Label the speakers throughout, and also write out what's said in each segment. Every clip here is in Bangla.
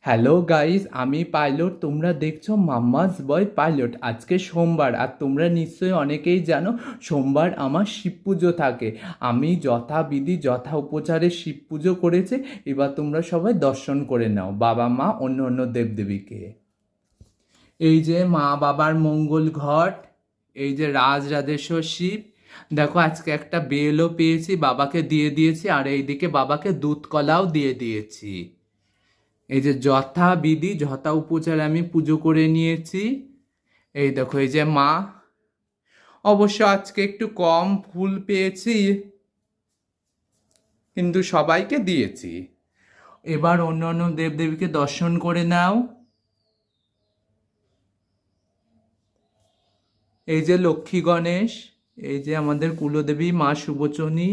Speaker 1: হ্যালো গাইস, আমি পাইলট। তোমরা দেখছো মাম্মাস বয় পাইলট। আজকে সোমবার, আর তোমরা নিশ্চয়ই অনেকেই জানো সোমবার আমার শিব পুজো থাকে। আমি যথাবিধি যথা উপচারে শিব পুজো করেছি। এবার তোমরা সবাই দর্শন করে নাও বাবা মা অন্য অন্য দেবদেবীকে। এই যে মা বাবার মঙ্গল ঘট, এই যে রাজ রাজেশ্বর শিব। দেখো আজকে একটা বেলও পেয়েছি, বাবাকে দিয়ে দিয়েছি, আর এইদিকে বাবাকে দুধ কলাও দিয়ে দিয়েছি। এই যে যথা বিধি যথা উপচারে আমি পুজো করে নিয়েছি। এই দেখো এই যে মা। অবশ্য আজকে একটু কম ফুল পেয়েছি, কিন্তু সবাইকে দিয়েছি। এবার অন্য অন্য দেবদেবীকে দর্শন করে নাও। এই যে লক্ষ্মী গণেশ, এই যে আমাদের কুলদেবী মা সুবচনী,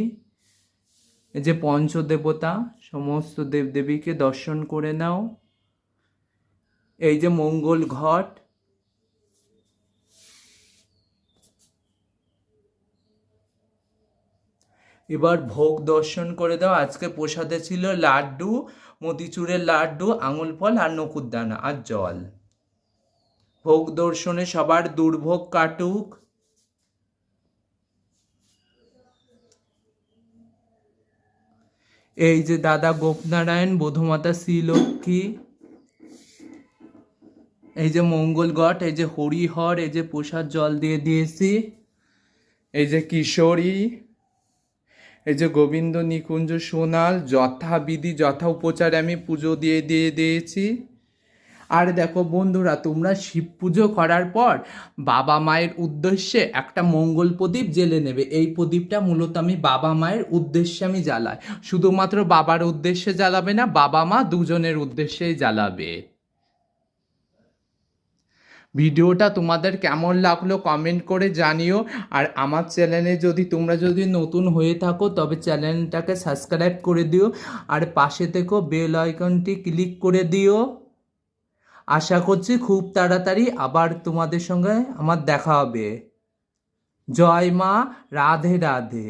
Speaker 1: এই যে পঞ্চদেবতা, সমস্ত দেবদেবীকে দর্শন করে নাও। এই যে মঙ্গল ঘট। এবার ভোগ দর্শন করে দাও। আজকে প্রসাদে ছিল লাড্ডু, মতিচুরের লাড্ডু, আঙুল ফল আর নকুরদানা আর জল। ভোগ দর্শনে সবার দুর্ভোগ কাটুক। এই যে দাদা গোপনারায়ণ, বধূমাতা শ্রীলক্ষ্মী, এই যে মঙ্গল ঘট, এই যে হরিহর, এই যে প্রসাদ জল দিয়ে দিয়েছি। এই যে কিশোরী, এই যে গোবিন্দ নিকুঞ্জ সোনাল, যথাবিধি যথা উপচারে আমি পুজো দিয়ে দিয়েছি। আর দেখো বন্ধুরা, তোমরা শিব পুজো করার পর বাবা মায়ের উদ্দেশ্যে একটা মঙ্গল প্রদীপ জ্বেলে নেবে। এই প্রদীপটা মূলত আমি বাবা মায়ের উদ্দেশ্যে আমি জ্বালাই। শুধুমাত্র বাবার উদ্দেশ্যে জ্বালাবে না, বাবা মা দুজনের উদ্দেশ্যেই জ্বালাবে। ভিডিওটা তোমাদের কেমন লাগলো কমেন্ট করে জানিও। আর আমার চ্যানেলে তোমরা যদি নতুন হয়ে থাকো তবে চ্যানেলটাকে সাবস্ক্রাইব করে দিও, আর পাশে থেকেও বেল আইকনটি ক্লিক করে দিও। আশা করছি খুব তাড়াতাড়ি আবার তোমাদের সঙ্গে আমার দেখা হবে। জয় মা, রাধে রাধে।